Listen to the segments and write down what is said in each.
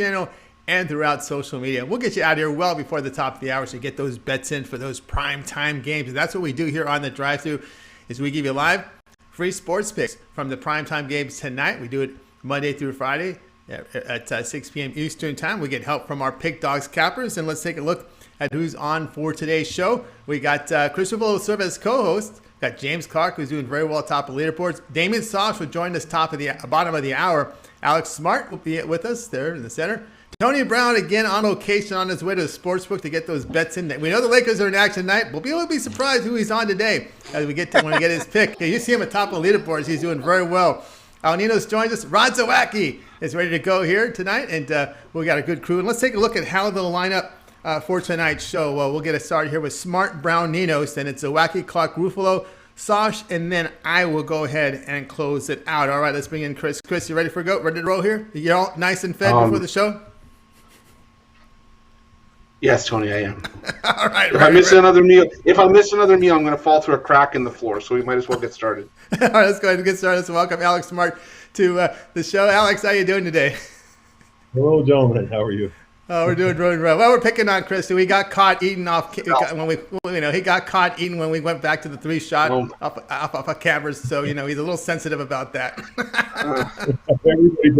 channel and throughout social media. We'll get you out of here well before the top of the hour so you get those bets in for those prime time games. And that's what we do here on the drive-thru is we give you live free sports picks from the prime time games tonight. We do it Monday through Friday at 6 p.m. Eastern time. We get help from our Pick Dogs cappers. And let's take a look at who's on for today's show. We got Chris Ruffolo serve as co-host. Got James Clark, who's doing very well top of leaderboards. Damian Sosh will join us bottom of the hour. Alex Smart will be with us there in the center. Tony Brown, again, on location on his way to the sportsbook to get those bets in. We know the Lakers are in action tonight. We'll be surprised who he's on today as we get to when we get his pick. Yeah, you see him at top of the leaderboards. He's doing very well. Ninos joins us. Rod Zawacki is ready to go here tonight, and we got a good crew. And let's take a look at how they'll line up for tonight's show. We'll get it started here with Smart, Brown, Ninos. Then it's Zawacki, Clark, Ruffolo, Sosh, and then I will go ahead and close it out. All right, let's bring in Chris. Chris, you ready for go? Ready to roll here? You're all nice and fed before the show? Yes, Tony, I am. All right. If I miss another meal, I'm going to fall through a crack in the floor. So we might as well get started. All right, let's go ahead and get started. So welcome Alex Smart to the show. Alex, how you doing today? Hello, gentlemen. How are you? Oh, we're doing really well. Well, we're picking on Chris. We got caught eating off he got caught eating when we went back to the 3-shot off of cameras. So he's a little sensitive about that.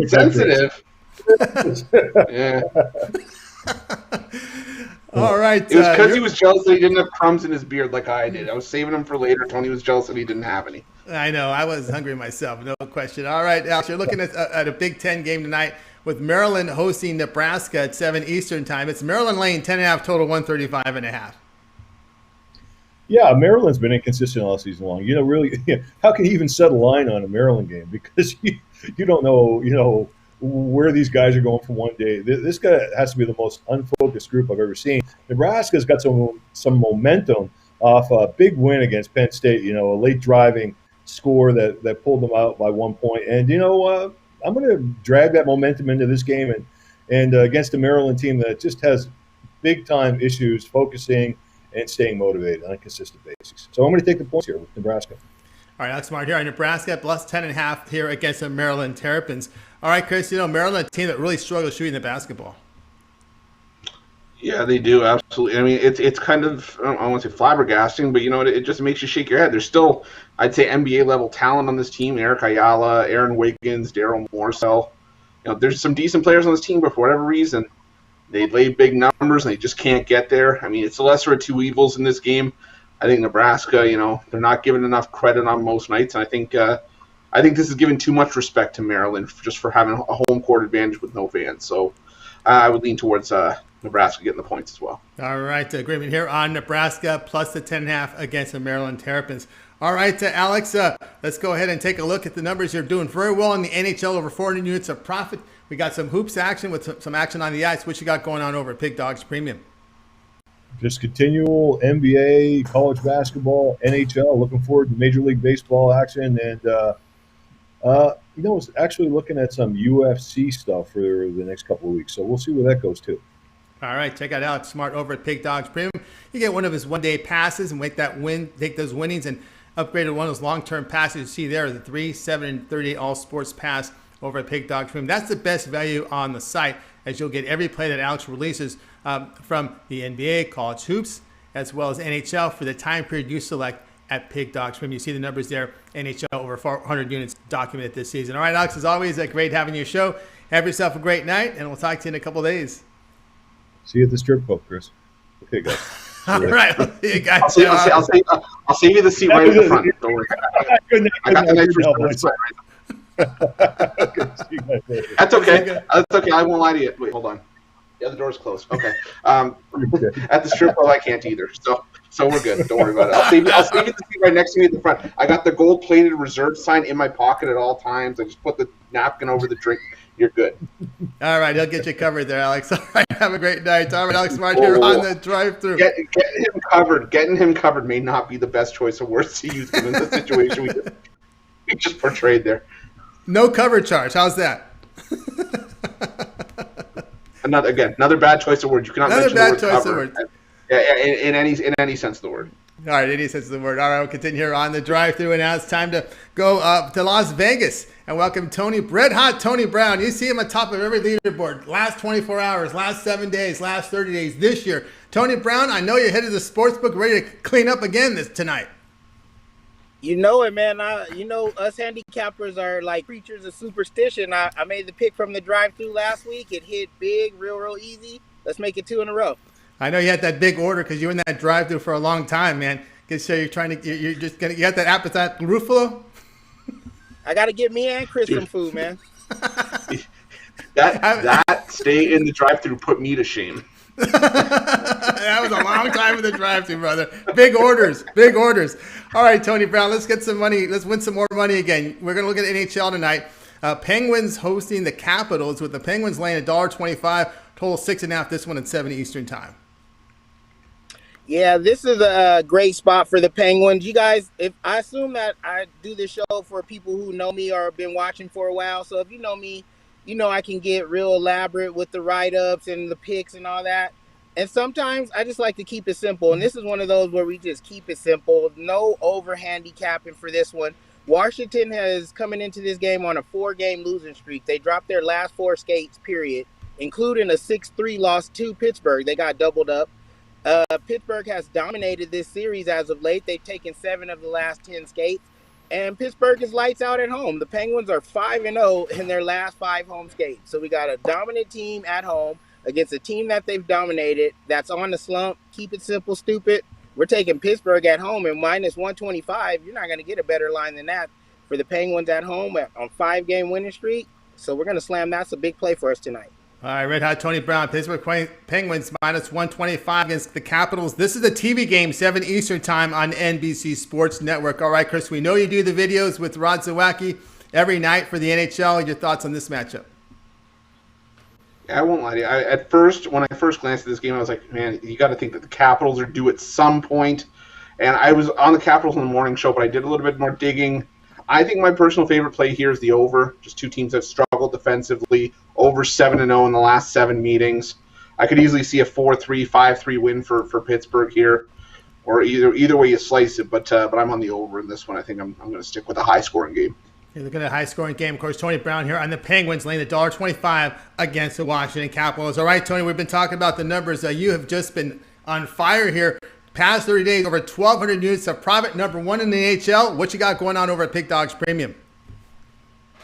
Sensitive. Yeah. All right. It was because he was jealous that he didn't have crumbs in his beard like I did. I was saving them for later. Tony was jealous that he didn't have any. I know. I was hungry myself. No question. All right, Alex, you're looking at a Big Ten game tonight with Maryland hosting Nebraska at 7 Eastern time. It's Maryland laying 10.5 total, 135.5. Yeah, Maryland's been inconsistent all season long. Really, how can you even set a line on a Maryland game? Because you don't know, where these guys are going from one day. This guy has to be the most unfocused group I've ever seen. Nebraska's got some momentum off a big win against Penn State, a late driving score that pulled them out by 1 point. And, I'm going to drag that momentum into this game and against a Maryland team that just has big-time issues focusing and staying motivated on a consistent basis. So I'm going to take the points here with Nebraska. All right, that's Smart here on Nebraska, plus 10.5 here against the Maryland Terrapins. All right, Chris, Maryland, a team that really struggles shooting the basketball. Yeah, they do, absolutely. I mean, it's kind of, I don't want to say flabbergasting, but, it just makes you shake your head. There's still, I'd say, NBA-level talent on this team. Eric Ayala, Aaron Wiggins, Daryl Morcell. There's some decent players on this team, but for whatever reason, they lay big numbers, and they just can't get there. I mean, it's the lesser of two evils in this game. I think Nebraska, they're not given enough credit on most nights, and I think this is giving too much respect to Maryland just for having a home court advantage with no fans. So I would lean towards Nebraska getting the points as well. All right, agreement here on Nebraska plus the 10.5 against the Maryland Terrapins. All right, Alex, let's go ahead and take a look at the numbers. You're doing very well in the NHL, over 400 units of profit. We got some hoops action with some action on the ice. What you got going on over at Pig Dogs Premium? Just continual NBA, college basketball, NHL. Looking forward to Major League Baseball action. And, I was actually looking at some UFC stuff for the next couple of weeks. So we'll see where that goes, too. All right, check out Alex Smart over at Pig Dogs Premium. You get one of his one-day passes and take those winnings and upgrade to one of those long-term passes you see there, the 3, 7, and 38 all-sports pass over at Pig Dogs Premium. That's the best value on the site, as you'll get every play that Alex releases from the NBA, college hoops, as well as NHL for the time period you select at Pig Dogs Premium. You see the numbers there, NHL over 400 units documented this season. All right, Alex, as always, great having you show. Have yourself a great night, and we'll talk to you in a couple of days. See you at the strip club, Chris. Okay, guys. All right. I'll see you guys. I'll save you the seat right in the front. Don't worry. I got the nice reserve side right. That's okay. That's okay. I won't lie to you. Wait, hold on. Yeah, the door's closed. Okay. At the strip club, I can't either. So we're good. Don't worry about it. I'll save you the seat right next to me at the front. I got the gold-plated reserve sign in my pocket at all times. I just put the napkin over the drink. You're good. All right, he'll get you covered there, Alex. All right, have a great night. All right, Alex Smart here on the drive-thru. Getting him covered may not be the best choice of words to use given the situation we just portrayed there. No cover charge. How's that? Another bad choice of words. You cannot mention the word cover. Yeah, in any sense of the word. All right, any sense of the word. All right, we'll continue here on the drive-thru, and now it's time to go to Las Vegas and welcome Red Hot Tony Brown. You see him on top of every leaderboard. Last 24 hours, last 7 days, last 30 days this year. Tony Brown, I know you're headed to the sportsbook ready to clean up again tonight. You know it, man. Us handicappers are like creatures of superstition. I made the pick from the drive-thru last week. It hit big, real easy. Let's make it 2 in a row. I know you had that big order because you were in that drive-thru for a long time, man. So you got that appetite, Ruffolo. I got to get me and Chris some food, man. that stay in the drive-thru put me to shame. That was a long time in the drive-thru, brother. Big orders. All right, Tony Brown, let's get some money. Let's win some more money again. We're going to look at NHL tonight. Penguins hosting the Capitals with the Penguins laying $1.25, total 6.5. This one at 7 Eastern time. Yeah, this is a great spot for the Penguins. You guys, if I assume that I do this show for people who know me or have been watching for a while, so if you know me, you know I can get real elaborate with the write-ups and the picks and all that. And sometimes I just like to keep it simple. And this is one of those where we just keep it simple. No over-handicapping for this one. Washington has coming into this game on a 4-game losing streak. They dropped their last 4 skates, period, including a 6-3 loss to Pittsburgh. They got doubled up. Pittsburgh has dominated this series as of late. They've taken 7 of the last 10 skates. And Pittsburgh is lights out at home. The Penguins are 5-0 in their last 5 home skates. So we got a dominant team at home against a team that they've dominated that's on the slump. Keep it simple, stupid. We're taking Pittsburgh at home and minus 125. You're not going to get a better line than that for the Penguins at home on 5-game winning streak. So we're going to slam. That's a big play for us tonight. All right, Red Hot Tony Brown, Pittsburgh Penguins minus 125 against the Capitals. This is a TV game, 7 Eastern time on NBC Sports Network. All right, Chris, we know you do the videos with Rod Zawacki every night for the NHL. Your thoughts on this matchup? Yeah, I won't lie to you. At first, when I first glanced at this game, I was like, man, you got to think that the Capitals are due at some point. And I was on the Capitals in the morning show, but I did a little bit more digging. I think my personal favorite play here is the over. Just 2 teams that struggled defensively. Over 7-0 in the last 7 meetings. I could easily see a 4-3, 5-3 win for Pittsburgh here, or either way you slice it. But I'm on the over in this one. I think I'm going to stick with a high-scoring game. You're looking at a high-scoring game. Of course, Tony Brown here on the Penguins laying $1.25 against the Washington Capitals. All right, Tony, we've been talking about the numbers. You have just been on fire here. Past 30 days, over 1,200 units of profit, number 1 in the NHL. What you got going on over at Pick Dogs Premium?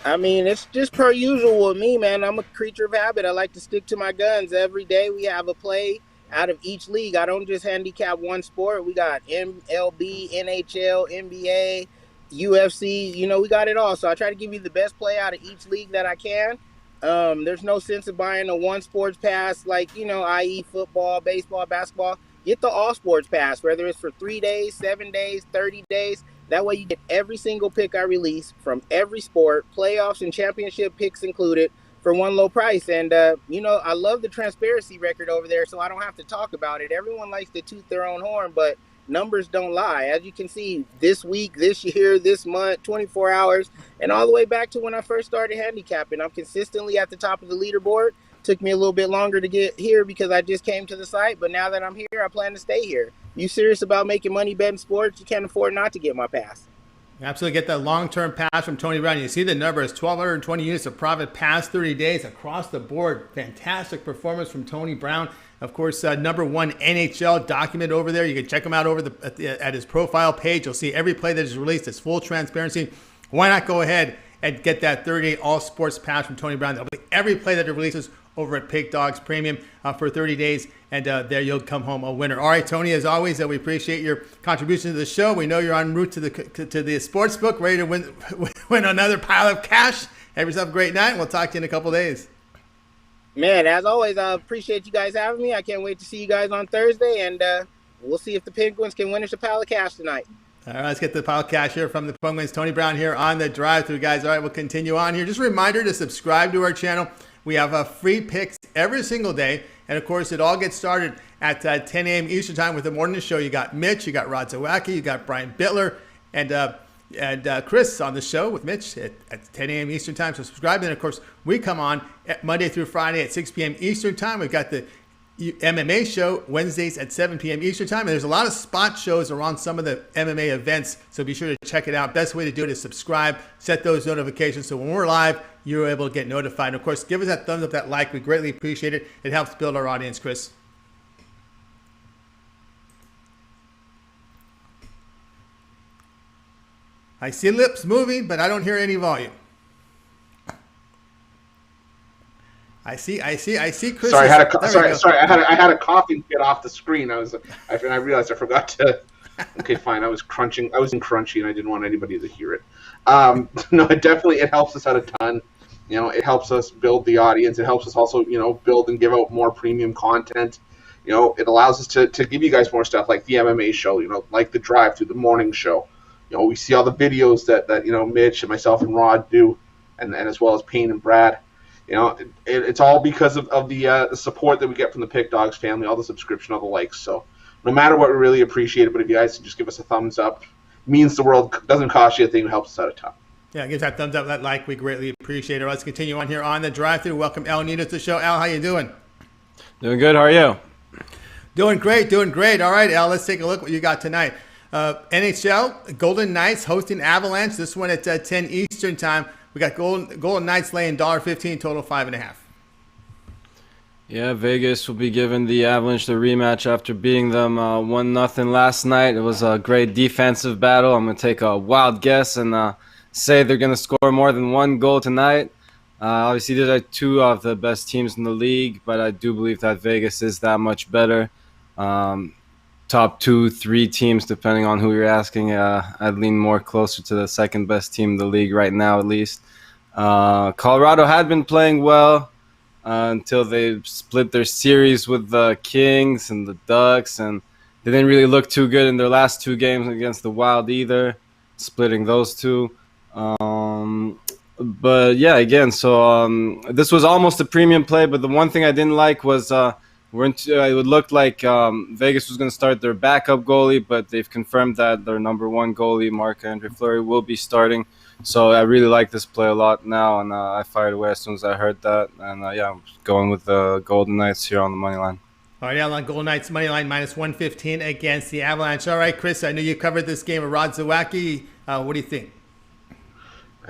I mean, it's just per usual with me, man. I'm a creature of habit. I like to stick to my guns. Every day we have a play out of each league. I don't just handicap one sport. We got MLB, NHL, NBA, UFC. You know, we got it all. So I try to give you the best play out of each league that I can. There's no sense of buying a one sports pass like, i.e. football, baseball, basketball. Get the all sports pass, whether it's for 3 days, 7 days, 30 days. That way you get every single pick I release from every sport, playoffs and championship picks included, for one low price. And, I love the transparency record over there, so I don't have to talk about it. Everyone likes to toot their own horn, but numbers don't lie. As you can see, this week, this year, this month, 24 hours, and all the way back to when I first started handicapping, I'm consistently at the top of the leaderboard. Took me a little bit longer to get here because I just came to the site, but now that I'm here, I plan to stay here. You serious about making money betting sports? You can't afford not to get my pass. Absolutely. Get that long-term pass from Tony Brown. You see the numbers, 1,220 units of profit past 30 days across the board. Fantastic performance from Tony Brown. Of course, number 1 NHL document over there. You can check him out over at his profile page. You'll see every play that is released. It's full transparency. Why not go ahead and get that 30-day all-sports pass from Tony Brown? That'll be every play that it releases over at Pick Dogs Premium for 30 days, and there you'll come home a winner. All right, Tony, as always, we appreciate your contribution to the show. We know you're en route to the sports book, ready to win another pile of cash. Have yourself a great night, and we'll talk to you in a couple of days. Man, as always, I appreciate you guys having me. I can't wait to see you guys on Thursday, and we'll see if the Penguins can win us a pile of cash tonight. All right, let's get the pile of cash here from the Penguins. Tony Brown here on the drive-thru, guys. All right, we'll continue on here. Just a reminder to subscribe to our channel. We have free picks every single day. And, of course, it all gets started at 10 a.m. Eastern time with the morning show. You got Mitch, you got Rod Zawacki, you got Brian Bittler, and Chris on the show with Mitch at 10 a.m. Eastern time. So subscribe. And, of course, we come on Monday through Friday at 6 p.m. Eastern time. We've got the MMA show Wednesdays at 7 p.m. Eastern time. And there's a lot of spot shows around some of the MMA events, so be sure to check it out. Best way to do it is subscribe, set those notifications, so when we're live, you're able to get notified. And of course, give us that thumbs up, that like. We greatly appreciate it. It helps build our audience, Chris. I see lips moving, but I don't hear any volume. I see, Chris. Sorry, I had a coughing fit off the screen. I realized I forgot to. Okay, fine. I was crunching. I was in crunchy, and I didn't want anybody to hear it. No, it helps us out a ton. It helps us build the audience. It helps us also, build and give out more premium content. It allows us to give you guys more stuff like the MMA show. Like the drive through the morning show. We see all the videos that Mitch and myself and Rod do, and as well as Payne and Brad. It's all because of the support that we get from the Pick Dogs family, all the subscription, all the likes. So no matter what, we really appreciate it. But if you guys just give us a thumbs up, it means the world. Doesn't cost you a thing. It helps us out a ton. Yeah, give that thumbs up, that like. We greatly appreciate it. Let's continue on here on the drive-thru. Welcome El Ninos to the show. Al, how you doing? Doing good. How are you? Doing great. All right, Al, let's take a look what you got tonight. NHL, Golden Knights hosting Avalanche. This one at 10 Eastern time. We got Golden Knights laying $1.15, total 5.5. Yeah, Vegas will be giving the Avalanche the rematch after beating them 1-0 last night. It was a great defensive battle. I'm going to take a wild guess and say they're going to score more than one goal tonight. Obviously, these are two of the best teams in the league, but I do believe that Vegas is that much better. Top 2-3 teams, depending on who you're asking. I'd lean more closer to the second best team in the league right now, at least. Colorado had been playing well until they split their series with the Kings and the Ducks, and they didn't really look too good in their last two games against the Wild either, splitting those two. But yeah, again, so this was almost a premium play, but the one thing I didn't like was it would look like Vegas was going to start their backup goalie, but they've confirmed that their number one goalie, Marc-Andre Fleury, will be starting. So I really like this play a lot now, and I fired away as soon as I heard that. And I'm going with the Golden Knights here on the money line. All right, Al, Golden Knights money line -115 against the Avalanche. All right, Chris, I know you covered this game with Rod Zawacki. What do you think?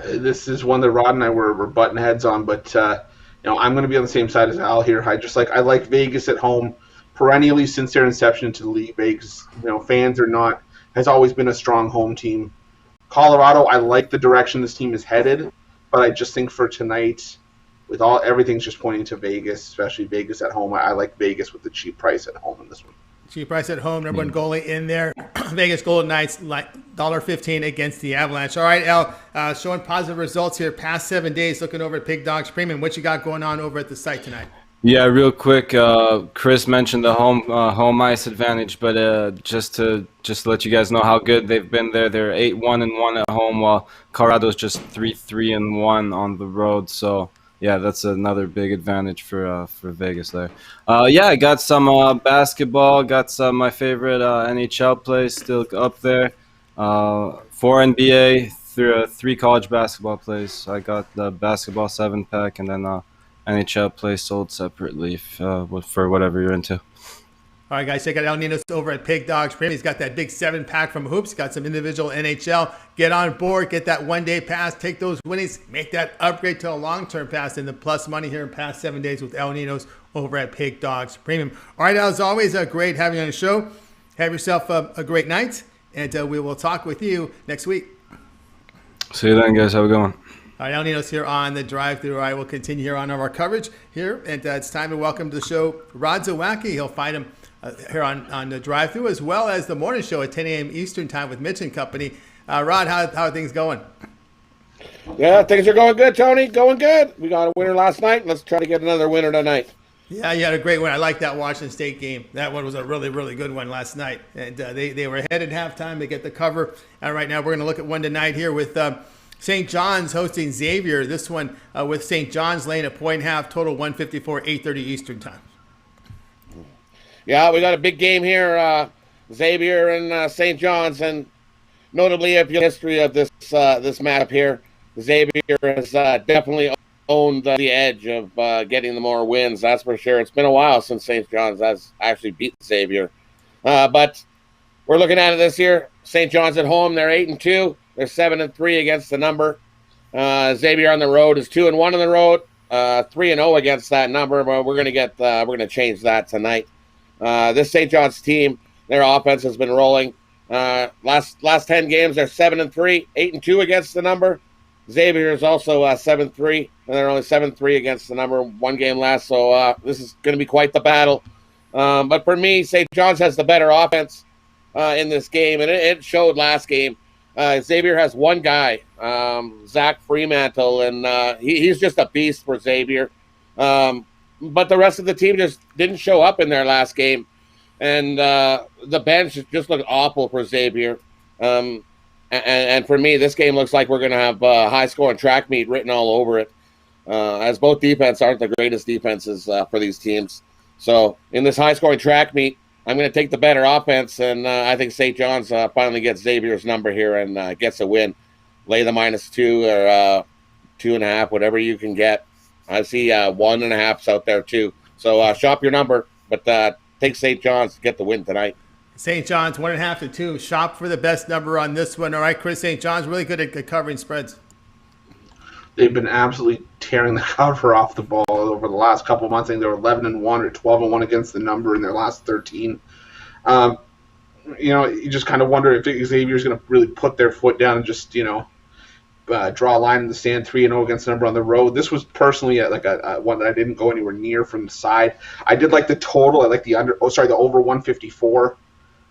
This is one that Rod and I were butting heads on, but I'm going to be on the same side as Al here. I like Vegas at home perennially since their inception into the league. Vegas, fans has always been a strong home team. Colorado, I like the direction this team is headed, but I just think for tonight, with everything's just pointing to Vegas, especially Vegas at home. I like Vegas with the cheap price at home in this one. Cheap price at home, number one goalie in there. Vegas Golden Knights, $1.15 against the Avalanche. All right, Al, showing positive results here past 7 days, looking over at Pig Dogs Premium. What you got going on over at the site tonight? Yeah, real quick, Chris mentioned the home ice advantage, but just to let you guys know how good they've been there. They're 8-1-1 at home, while Colorado's just 3-3-1 on the road. So yeah, that's another big advantage for Vegas there. I got some basketball, got some my favorite NHL plays still up there. 4 NBA, 3 college basketball plays. I got the basketball 7-pack, and then NHL play sold separately for whatever you're into. All right, guys, check out El Ninos over at Pig Dogs Premium. He's got that big 7-pack from Hoops. Got some individual NHL. Get on board, get that one-day pass, take those winnings, make that upgrade to a long-term pass in the plus money here in past 7 days with El Ninos over at Pig Dogs Premium. All right, as always, great having you on the show. Have yourself a great night, and we will talk with you next week. See you then, guys. Have a good one. All right, El Ninos here on the drive-thru. I will continue here on our coverage here, and it's time to welcome to the show Rod Zawacki. He'll find him here on the drive-thru, as well as the morning show at 10 a.m. Eastern time with Mitch and company. Rod, how are things going? Yeah, things are going good, Tony. Going good. We got a winner last night. Let's try to get another winner tonight. Yeah, you had a great one. I like that Washington State game. That one was a really, really good one last night. And they were ahead at halftime. They get the cover. And right now we're going to look at one tonight here with St. John's hosting Xavier. This one with St. John's laying a 1.5, total 154, 8:30 Eastern time. Yeah, we got a big game here, Xavier and St. John's, and notably, if you history of this map here, Xavier has definitely owned the edge of getting the more wins. That's for sure. It's been a while since St. John's has actually beaten Xavier, but we're looking at it this year. St. John's at home. They're 8-2. They're 7-3 against the number. Xavier on the road is 2-1 on the road. 3-0 against that number, but we're gonna change that tonight. This St. John's team, their offense has been rolling. Last 10 games, they're 7-3, 8-2 against the number. Xavier is also 7-3, and they're only 7-3 against the number. One game less, so this is going to be quite the battle. But for me, St. John's has the better offense in this game, and it showed last game. Xavier has one guy, Zach Fremantle, and he's just a beast for Xavier. But the rest of the team just didn't show up in their last game. And the bench just looked awful for Xavier. And for me, this game looks like we're going to have high-scoring track meet written all over it, as both defense aren't the greatest defenses for these teams. So in this high-scoring track meet, I'm going to take the better offense, and I think St. John's finally gets Xavier's number here and gets a win. Lay the -2 or 2.5, whatever you can get. I see 1.5s out there too. So shop your number, but take St. John's to get the win tonight. St. John's 1.5 to 2. Shop for the best number on this one. All right, Chris, St. John's really good at covering spreads. They've been absolutely tearing the cover off the ball over the last couple of months. I think they were 11-1 or 12-1 against the number in their last 13. You just kind of wonder if Xavier's going to really put their foot down and just, draw a line in the sand, 3-0 against the number on the road. This was personally a one that I didn't go anywhere near from the side. I did like the total. I like the over 154.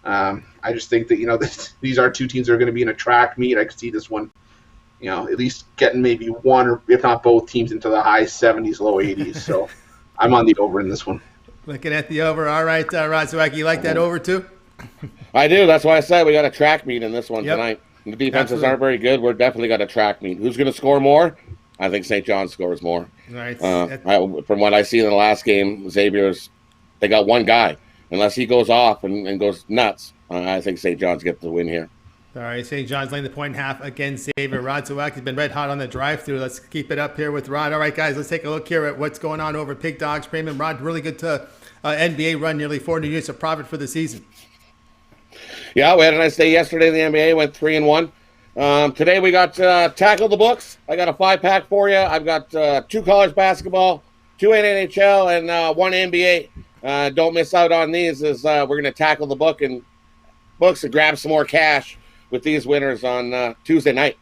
I just think that, these are two teams that are going to be in a track meet. I could see this one, at least getting maybe one or if not both teams into the high 70s, low 80s. So I'm on the over in this one. Looking at the over. All right, Rod Zawacki, you like that over too? I do. That's why I said we got a track meet in this one tonight. The defenses Absolutely. aren't very good. We're definitely got a track meet. Who's going to score more? I think St. John scores more. Right. From what I see in the last game, they got one guy. Unless he goes off and goes nuts, I think St. John's gets the win here. All right, St. John's laying the 1.5 against Xavier. Rod Zawacki's been red hot on the drive-through. Let's keep it up here with Rod. All right, guys, let's take a look here at what's going on over at Pig Dogs Premium. Rod, really good to NBA run, nearly 400 units of profit for the season. Yeah, we had a nice day yesterday in the NBA. Went 3-1. Today we got Tackle the Books. I got a 5-pack for you. I've got 2 college basketball, 2 NHL, and 1 NBA. Don't miss out on these as we're going to tackle the books and grab some more cash with these winners on Tuesday night.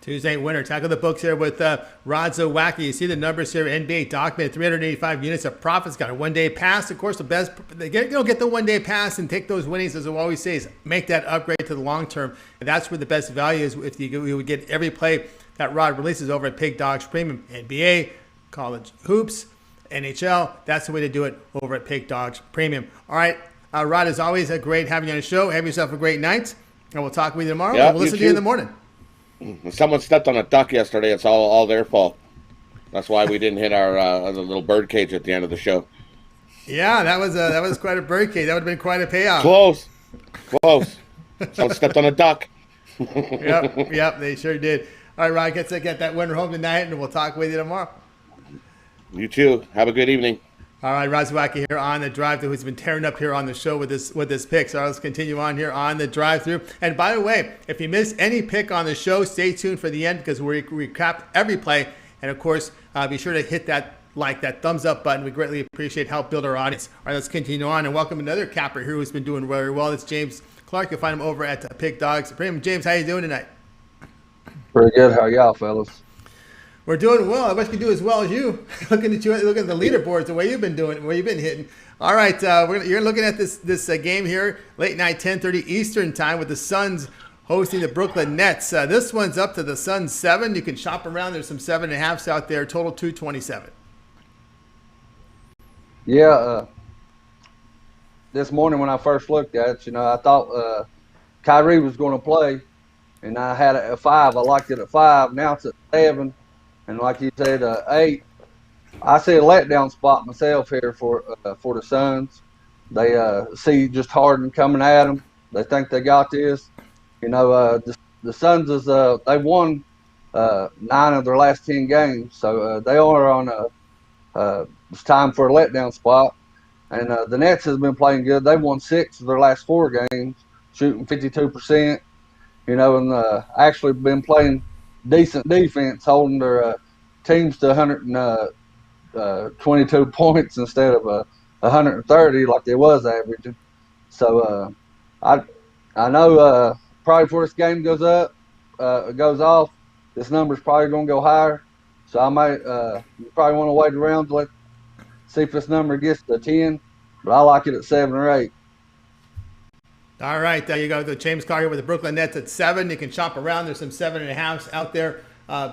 Tuesday winner. Tackle the books here with Rod Zawacki. You see the numbers here. NBA documented 385 units of profits. Got a one-day pass. Of course, the best get the one-day pass and take those winnings, as I always say, is make that upgrade to the long term. And that's where the best value is. If you would get every play that Rod releases over at Pig Dogs Premium, NBA, college hoops, NHL. That's the way to do it over at Pig Dogs Premium. All right, Rod, as always, great having you on the show. Have yourself a great night, and we'll talk with you tomorrow. Yeah, we'll listen to you in the morning. Someone stepped on a duck yesterday. It's all their fault. That's why we didn't hit our little bird cage at the end of the show. Yeah, that was quite a bird cage. That would have been quite a payout. Close. Someone stepped on a duck. Yep, they sure did. All right, Rod, get that winner home tonight, and we'll talk with you tomorrow. You too. Have a good evening. All right, Rod Zawacki here on the drive-thru, who's been tearing up here on the show with this pick. So let's continue on here on the drive-thru. And by the way, if you missed any pick on the show, stay tuned for the end because we recap every play. And of course, be sure to hit that thumbs up button. We greatly appreciate help build our audience. All right, let's continue on and welcome another capper here who's been doing very well. It's James Clark. You'll find him over at Pig Dogs Premium. James, how you doing tonight? Pretty good. How are y'all, fellas? We're doing well. I wish we could do as well as you. Looking at the leaderboards, the way you've been doing, where you've been hitting. All right, you're looking at this game here, late night, 10:30 Eastern time, with the Suns hosting the Brooklyn Nets. This one's up to the Suns 7. You can shop around. There's some 7.5s out there. Total 227. Yeah. This morning when I first looked at it, I thought Kyrie was going to play, and I had it at 5. I liked it at 5. Now it's at 7. And like you said, 8. I see a letdown spot myself here for the Suns. They see just Harden coming at them. They think they got this. The Suns they won 9 of their last 10 games. So they are on it's time for a letdown spot. And the Nets has been playing good. They've won 6 of their last 4 games, shooting 52%. And actually been playing decent defense, holding their teams to 122 points instead of 130 like they was averaging. So I know probably before this game goes off, this number's probably going to go higher. So I might you probably want to wait around to see if this number gets to 10, but I like it at 7 or 8. All right, there you go. The James Carter with the Brooklyn Nets at 7. You can shop around. There's some 7.5s out there.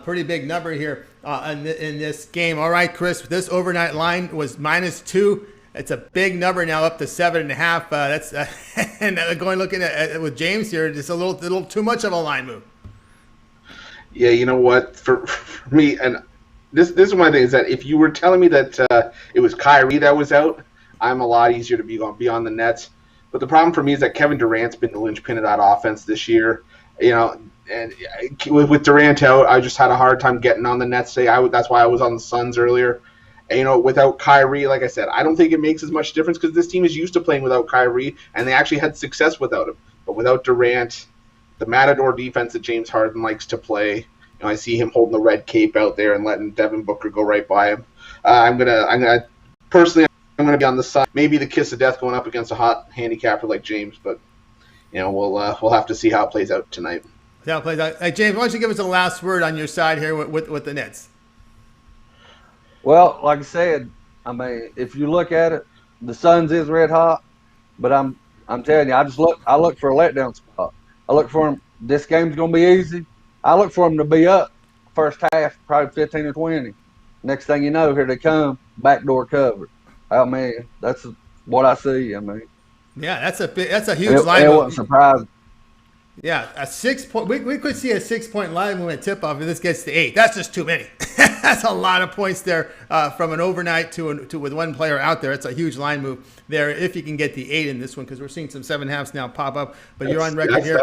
Pretty big number here in this game. All right, Chris, this overnight line was -2. It's a big number now, up to 7.5. That's and looking at with James here, just a little too much of a line move. Yeah, you know what? For me, and this is my thing, is that if you were telling me that it was Kyrie that was out, I'm a lot easier to be on the Nets. But the problem for me is that Kevin Durant's been the linchpin of that offense this year. And with Durant out, I just had a hard time getting on the Nets today. That's why I was on the Suns earlier. And, without Kyrie, like I said, I don't think it makes as much difference because this team is used to playing without Kyrie, and they actually had success without him. But without Durant, the Matador defense that James Harden likes to play, I see him holding the red cape out there and letting Devin Booker go right by him. I'm gonna be on the side. Maybe the kiss of death going up against a hot handicapper like James, but we'll have to see how it plays out tonight. Hey, James, why don't you give us a last word on your side here with the Nets? Well, like I said, I mean, if you look at it, the Suns is red hot, but I'm telling you, I look for a letdown spot. I look for them. This game's gonna be easy. I look for them to be up first half, probably 15 or 20. Next thing you know, here they come, backdoor cover. I mean, that's what I see. I mean, yeah, that's a huge line. It wasn't surprising. Yeah, a 6 point. We could see a 6-point line movement tip off if this gets to 8. That's just too many. That's a lot of points there from an overnight to with one player out there. It's a huge line move there if you can get the 8 in this one, because we're seeing some 7.5s now pop up. But you're on record here.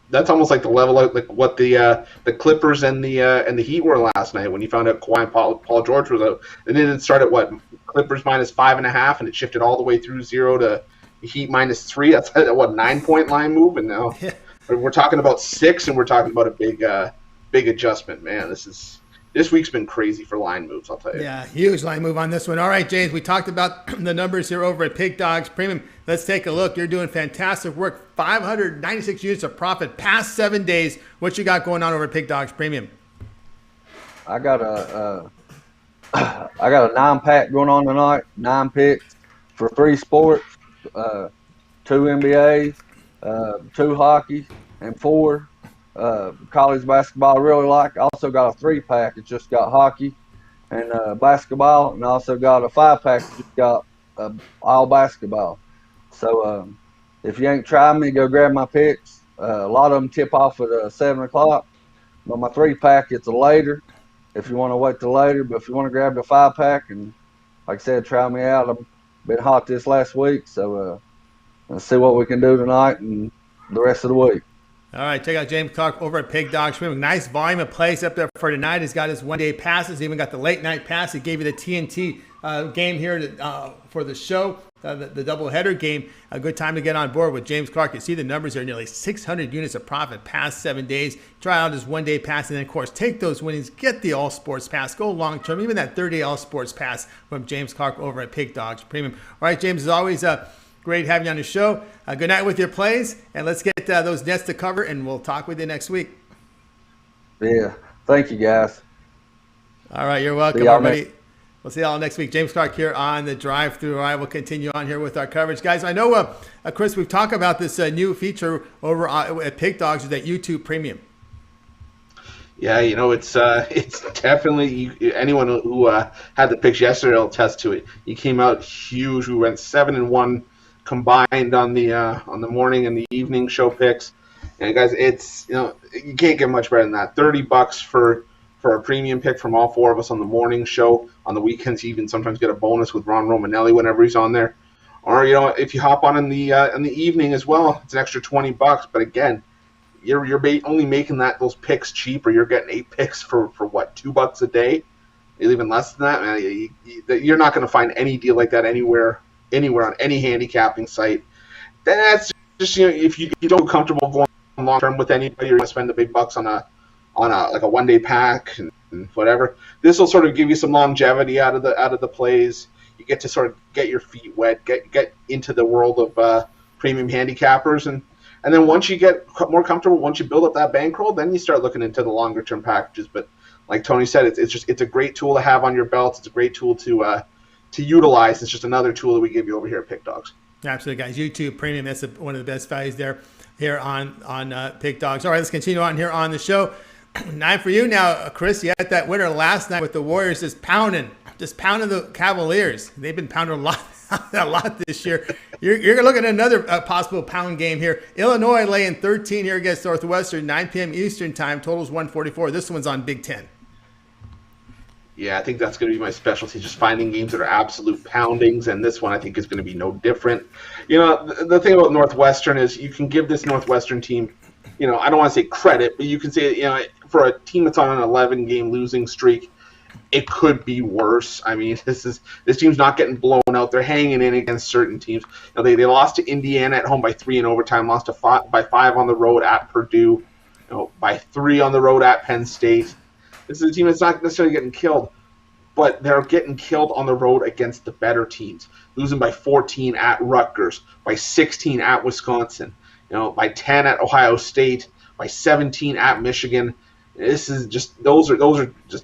That's almost like the level of like what the Clippers and the Heat were last night when you found out Kawhi and Paul George was out. And then it started Clippers -5.5, and it shifted all the way through 0 to Heat -3. That's a 9-point line move, and now we're talking about 6, and we're talking about a big adjustment. Man, this week's been crazy for line moves, I'll tell you. Yeah, huge line move on this one. All right, James, we talked about the numbers here over at Pig Dogs Premium. Let's take a look. You're doing fantastic work. 596 units of profit past 7 days. What you got going on over at Pig Dogs Premium? I got a 9-pack going on tonight. 9 picks for 3 sports. 2 NBA, 2 hockey, and 4 college basketball I really like. I also got a 3-pack. It's just got hockey and basketball, and I also got a 5-pack. It's just got all basketball. So if you ain't tried me, go grab my picks. A lot of them tip off at 7 o'clock. But my 3-pack, it's a later if you want to wait till later. But if you want to grab the 5-pack, and like I said, try me out. I've been hot this last week, so let's see what we can do tonight and the rest of the week. All right, check out James Clark over at Pig Dogs Premium. Nice volume of plays up there for tonight. He's got his one-day passes. He even got the late-night pass. He gave you the TNT game here for the show, the doubleheader game. A good time to get on board with James Clark. You see the numbers there, nearly 600 units of profit past 7 days. Try out his one-day pass, and then, of course, take those winnings. Get the All-Sports Pass. Go long-term, even that 30-day All-Sports Pass from James Clark over at Pig Dogs Premium. All right, James, as always, great having you on the show. Good night with your plays, and let's get those Nets to cover, and we'll talk with you next week. Yeah, thank you, guys. All right, you're welcome, everybody. We'll see y'all next week. James Clark here on the drive-through. All right, we'll continue on here with our coverage. Guys, I know, Chris, we've talked about this new feature over at Pig Dogs, that YouTube Premium. Yeah, it's definitely, anyone who had the picks yesterday will attest to it. You came out huge. We went 7-1 combined on the morning and the evening show picks. And guys, it's you can't get much better than that. $30 for a premium pick from all 4 of us on the morning show. On the weekends, you even sometimes get a bonus with Ron Romanelli whenever he's on there. Or if you hop on in the evening as well, it's an extra $20. But again, you're only making those picks cheap, or you're getting 8 picks for what, $2 a day, even less than that. Man, you're not going to find any deal like that anywhere on any handicapping site. That's just, if you don't feel comfortable going long term with anybody, or you want to spend the big bucks on a like a 1-day pack and whatever. This will sort of give you some longevity out of the plays. You get to sort of get your feet wet, get into the world of premium handicappers, and then once you get more comfortable, once you build up that bankroll, then you start looking into the longer term packages. But like Tony said, it's a great tool to have on your belt. It's a great tool to utilize. It's just another tool that we give you over here at Pick Dogs. Absolutely, guys. YouTube Premium, that's one of the best values there here on Pick Dogs. All right, let's continue on here on the show. 9 for you now, Chris. You had that winner last night with the Warriors just pounding the Cavaliers. They've been pounding a lot this year. You're looking at another possible pound game here. Illinois laying 13 here against Northwestern, 9 p.m. Eastern time. Totals 144. This one's on Big Ten. Yeah, I think that's going to be my specialty, just finding games that are absolute poundings, and this one I think is going to be no different. The thing about Northwestern is you can give this Northwestern team, I don't want to say credit, but you can say, for a team that's on an 11-game losing streak, it could be worse. I mean, this team's not getting blown out. They're hanging in against certain teams. They lost to Indiana at home by 3 in overtime, lost by 5 on the road at Purdue, by 3 on the road at Penn State. This is a team that's not necessarily getting killed, but they're getting killed on the road against the better teams, losing by 14 at Rutgers, by 16 at Wisconsin, by 10 at Ohio State, by 17 at Michigan. This is just those are just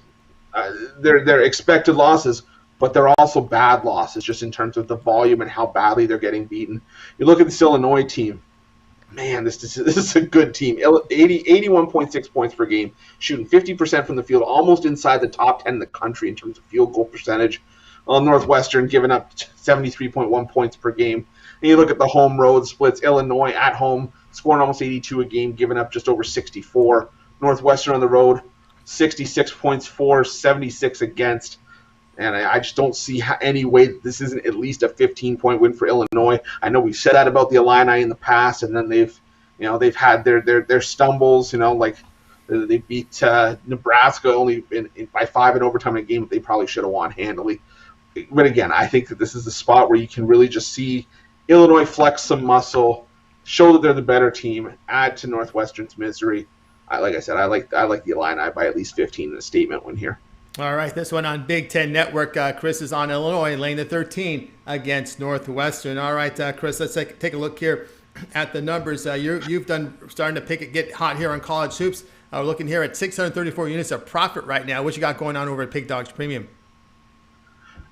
they're expected losses, but they're also bad losses just in terms of the volume and how badly they're getting beaten. You look at this Illinois team. Man, this is a good team. 81.6 points per game, shooting 50% from the field, almost inside the top 10 in the country in terms of field goal percentage. Northwestern giving up 73.1 points per game. And you look at the home road splits. Illinois at home scoring almost 82 a game, giving up just over 64. Northwestern on the road, 66 points for, 76 against. And I just don't see any way that this isn't at least a 15-point win for Illinois. I know we've said that about the Illini in the past, and then they've had their stumbles. Like they beat Nebraska only by 5 in overtime in a game that they probably should have won handily. But again, I think that this is the spot where you can really just see Illinois flex some muscle, show that they're the better team, add to Northwestern's misery. Like I said, I like the Illini by at least 15 in a statement win here. All right, this one on Big Ten Network. Chris is on Illinois, laying the 13 against Northwestern. All right, Chris, let's take a look here at the numbers. You've starting to get hot here on college hoops. We're looking here at 634 units of profit right now. What you got going on over at Pick Dogs Premium?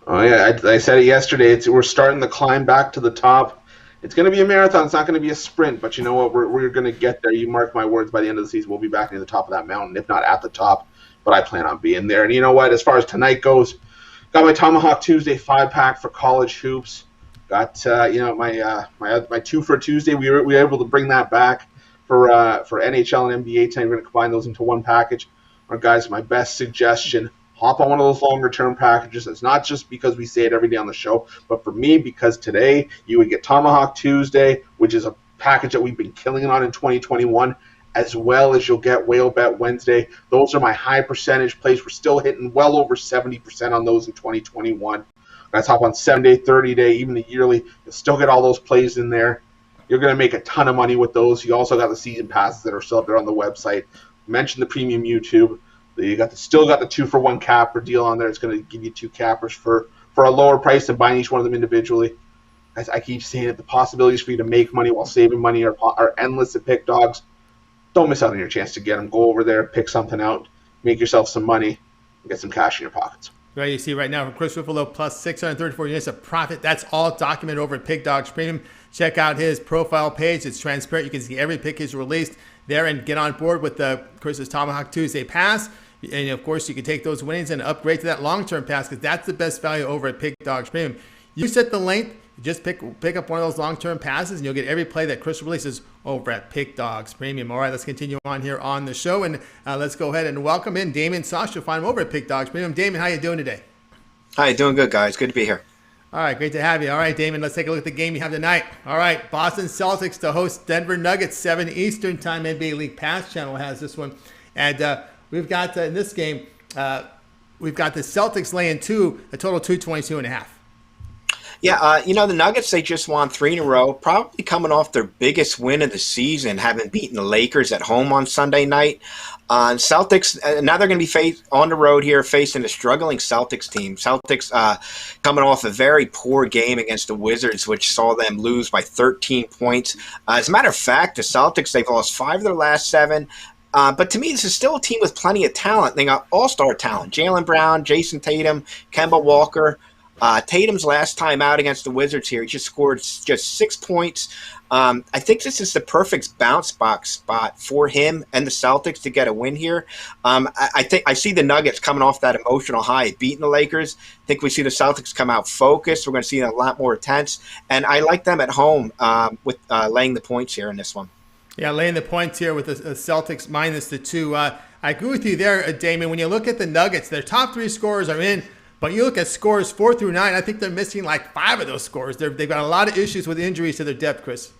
Oh yeah, I said it yesterday. We're starting to climb back to the top. It's going to be a marathon. It's not going to be a sprint, but you know what? We're going to get there. You mark my words. By the end of the season, we'll be back near the top of that mountain, if not at the top. But I plan on being there. And you know what? As far as tonight goes, got my Tomahawk Tuesday 5-pack for college hoops. Got my 2 for Tuesday. We were able to bring that back for NHL and NBA tonight. We're going to combine those into one package. Or guys, my best suggestion: hop on one of those longer term packages. It's not just because we say it every day on the show, but for me, because today you would get Tomahawk Tuesday, which is a package that we've been killing it on in 2021. As well as you'll get Whale Bet Wednesday. Those are my high percentage plays. We're still hitting well over 70% on those in 2021. Guys, hop on 7-day, 30-day, even the yearly. You'll still get all those plays in there. You're going to make a ton of money with those. You also got the season passes that are still up there on the website. Mention the premium YouTube. You still got the 2-for-1 capper deal on there. It's going to give you 2 cappers for a lower price than buying each one of them individually. As I keep saying it, the possibilities for you to make money while saving money are endless at Pick Dogs. Don't miss out on your chance to get them. Go over there, pick something out, make yourself some money, and get some cash in your pockets. Right, you see right now from Chris Ruffolo, plus 634 units of profit. That's all documented over at Pick Dogs Premium. Check out his profile page. It's transparent. You can see every pick he's released there and get on board with Chris's Tomahawk Tuesday pass. And, of course, you can take those winnings and upgrade to that long-term pass because that's the best value over at Pick Dogs Premium. You set the length. Just pick up one of those long-term passes, and you'll get every play that Chris releases over at Pick Dogs Premium. All right, let's continue on here on the show, and let's go ahead and welcome in Damian Sosh. You'll find him over at Pick Dogs Premium. Damian, how you doing today? Hi, doing good, guys. Good to be here. All right, great to have you. All right, Damon, let's take a look at the game you have tonight. All right, Boston Celtics to host Denver Nuggets, 7 Eastern Time. NBA League Pass channel has this one. And we've got, in this game, we've got the Celtics laying 2, a total 222.5. Yeah, the Nuggets, they just won 3 in a row, probably coming off their biggest win of the season, having beaten the Lakers at home on Sunday night. Celtics, now they're going to be on the road here facing a struggling Celtics team. Celtics coming off a very poor game against the Wizards, which saw them lose by 13 points. As a matter of fact, the Celtics, they've lost 5 of their last 7. But to me, this is still a team with plenty of talent. They got all-star talent. Jaylen Brown, Jason Tatum, Kemba Walker. Tatum's last time out against the Wizards here, he just scored just 6 points. I think this is the perfect bounce box spot for him and the Celtics to get a win here. I think I see the Nuggets coming off that emotional high, beating the Lakers. I think we see the Celtics come out focused. We're going to see a lot more intense. And I like them at home with laying the points here in this one. Yeah, laying the points here with the Celtics minus the 2. I agree with you there, Damon. When you look at the Nuggets, their top 3 scorers are in. But you look at scores 4 through 9, I think they're missing like 5 of those scores. They've got a lot of issues with injuries to their depth, Chris.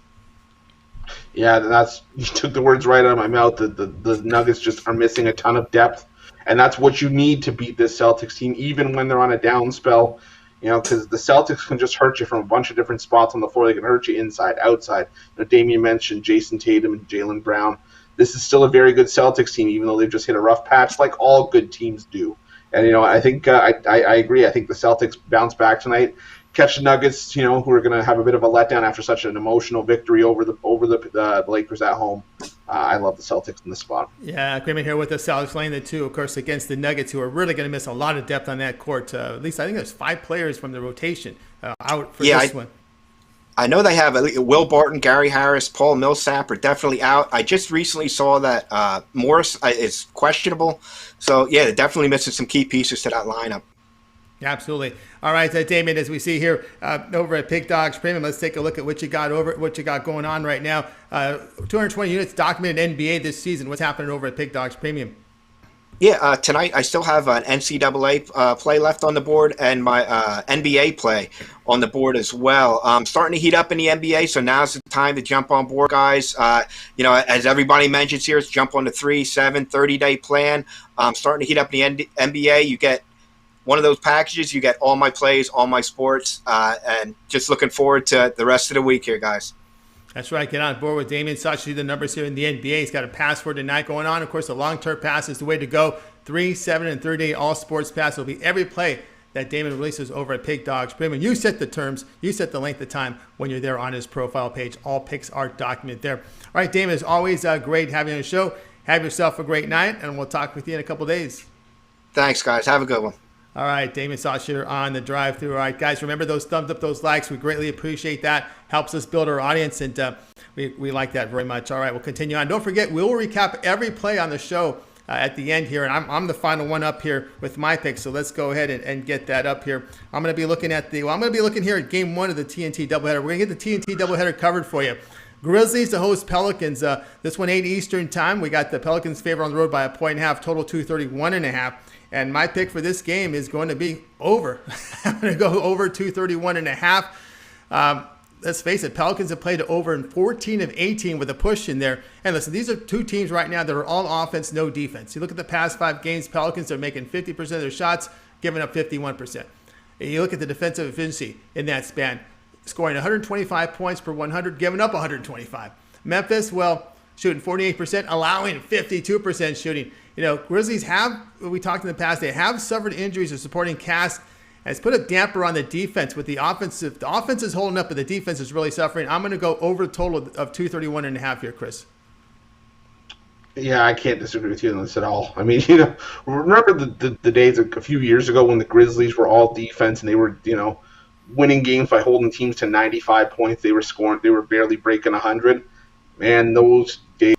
Yeah, you took the words right out of my mouth. The Nuggets just are missing a ton of depth, and that's what you need to beat this Celtics team, even when they're on a down spell. Because the Celtics can just hurt you from a bunch of different spots on the floor. They can hurt you inside, outside. Damien mentioned Jason Tatum and Jaylen Brown. This is still a very good Celtics team, even though they've just hit a rough patch, like all good teams do. And, I think I agree. I think the Celtics bounce back tonight, catch the Nuggets, who are going to have a bit of a letdown after such an emotional victory over the Lakers at home. I love the Celtics in this spot. Yeah, agreement here with the Celtics laying the 2, of course, against the Nuggets, who are really going to miss a lot of depth on that court. At least I think there's 5 players from the rotation out for this one. I know they have Will Barton, Gary Harris, Paul Millsap are definitely out. I just recently saw that Morris is questionable. So, yeah, they're definitely missing some key pieces to that lineup. Yeah, absolutely. All right, Damien, as we see here over at Pig Dogs Premium, let's take a look at what you got going on right now. 220 units documented NBA this season. What's happening over at Pig Dogs Premium? Yeah, tonight I still have an NCAA play left on the board and my NBA play on the board as well. I'm starting to heat up in the NBA, so now's the time to jump on board, guys. As everybody mentions here, jump on the 3, 7, 30-day plan. I'm starting to heat up in the NBA. You get one of those packages, you get all my plays, all my sports, and just looking forward to the rest of the week here, guys. That's right. Get on board with Damian Sosh. See the numbers here in the NBA. He's got a pass for tonight going on. Of course, the long-term pass is the way to go. 3, 7, and 30-day all-sports pass will be every play that Damon releases over at Pig Dogs Premium. You set the terms. You set the length of time when you're there on his profile page. All picks are documented there. All right, Damon, it's always great having you on the show. Have yourself a great night, and we'll talk with you in a couple days. Thanks, guys. Have a good one. All right, Damian Sosh here on the drive-thru. All right, guys, remember those thumbs up, those likes. We greatly appreciate that. Helps us build our audience, and we like that very much. All right, we'll continue on. Don't forget, we'll recap every play on the show at the end here, and I'm the final one up here with my pick. So let's go ahead and get that up here. I'm going to be looking here at Game 1 of the TNT doubleheader. We're going to get the TNT doubleheader covered for you. Grizzlies to host Pelicans. This one 8 Eastern time. We got the Pelicans favor on the road by 1.5. Total 231.5. And my pick for this game is going to be over. I'm going to go over 231.5. Let's face it, Pelicans have played over in 14 of 18 with a push in there. And listen, these are 2 teams right now that are all offense, no defense. You look at the past 5 games, Pelicans are making 50% of their shots, giving up 51%. And you look at the defensive efficiency in that span, scoring 125 points per 100, giving up 125. Memphis, shooting 48%, allowing 52% shooting. Grizzlies have, we talked in the past, they have suffered injuries of supporting cast. And it's put a damper on the defense with the offense. The offense is holding up, but the defense is really suffering. I'm going to go over a total of 231.5 here, Chris. Yeah, I can't disagree with you on this at all. I mean, remember the days a few years ago when the Grizzlies were all defense and they were, winning games by holding teams to 95 points. They were barely breaking 100. Man, those days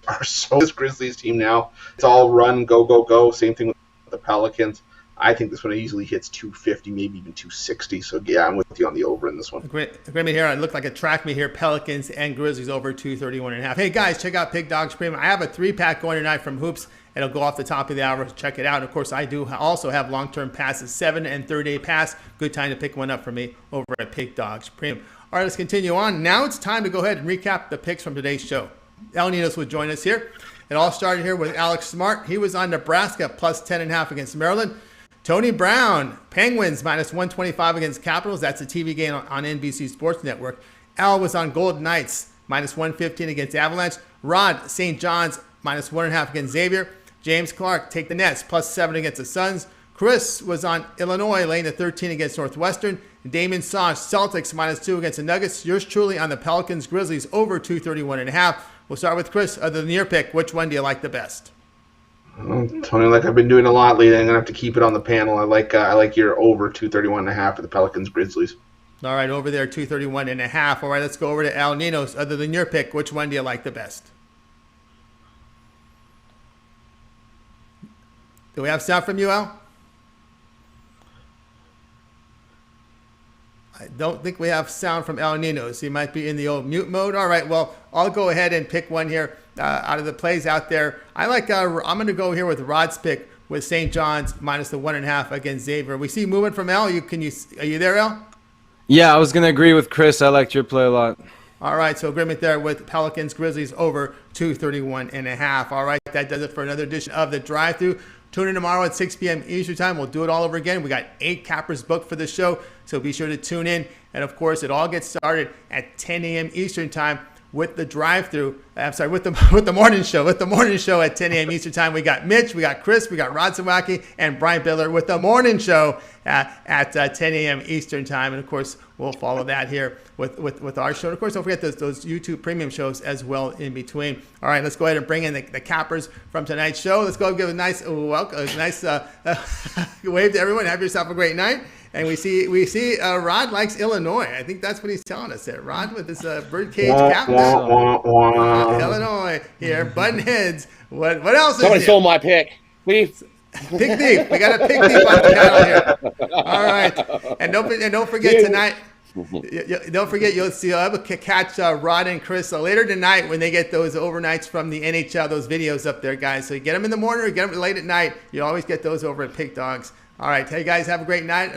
are so. This Grizzlies team now, it's all run, go, go, go. Same thing with the Pelicans. I think this one easily hits 250, maybe even 260. So, yeah, I'm with you on the over in this one. Agreement here. It looked like a track me here. Pelicans and Grizzlies over 231.5. Hey, guys, check out Pig Dogs Premium. I have a 3-pack going tonight from Hoops It'll go off the top of the hour. Check it out. Of course, I do also have long-term passes, 7 and 30-day pass. Good time to pick one up for me over at Pig Dogs Premium. All right, let's continue on. Now it's time to go ahead and recap the picks from today's show. El Ninos would join us here. It all started here with Alex Smart. He was on Nebraska plus 10.5 against Maryland. Tony Brown, Penguins minus 125 against Capitals. That's a TV game on NBC Sports Network. Al was on Golden Knights minus 115 against Avalanche. Rod, St. John's minus 1.5 against Xavier. James Clark, take the Nets plus 7 against the Suns. Chris was on Illinois laying the 13 against Northwestern. Damian Sosh, Celtics minus 2 against the Nuggets. Yours truly on the Pelicans, Grizzlies over 231.5. We'll start with Chris. Other than your pick, which one do you like the best? Tony, like I've been doing a lot lately, I'm gonna have to keep it on the panel. I like your over 231.5 for the Pelicans Grizzlies. All right, over there 231.5. All right, let's go over to Al Ninos. Other than your pick, which one do you like the best? Do we have sound from you, Al? I don't think we have sound from El Ninos. He might be in the old mute mode. All right, well, I'll go ahead and pick one here out of the plays out there. I'm going to go here with Rod's pick with St. John's minus the 1.5 against Xavier. We see movement from El. Are you there, El? Yeah, I was going to agree with Chris. I liked your play a lot. All right, so agreement there with Pelicans Grizzlies over 231.5. All right, that does it for another edition of the Drive-Thru. Tune in tomorrow at 6 p.m. Eastern Time. We'll do it all over again. We got 8 cappers booked for the show, so be sure to tune in. And, of course, it all gets started at 10 a.m. Eastern Time with the Drive-Thru. I'm sorry, with the morning show. With the morning show at 10 a.m. Eastern Time. We got Mitch, we got Chris, we got Rod Zawacki, and Brian Biller with the morning show at 10 a.m. Eastern Time. And, of course, we'll follow that here with our show. And, of course, don't forget those YouTube premium shows as well in between. All right, let's go ahead and bring in the cappers from tonight's show. Let's go give a nice welcome, a nice wave to everyone. Have yourself a great night. And we see Rod likes Illinois. I think that's what he's telling us there. Rod with his birdcage cap. Illinois here, button heads. What else? Somebody stole my pick. Please. Pig thief. We got a pig thief on the channel here. All right, and don't forget tonight. Don't forget you'll able to catch Rod and Chris later tonight when they get those overnights from the NHL. Those videos up there, guys. So you get them in the morning or get them late at night. You always get those over at Pig Dogs. All right, hey guys, have a great night.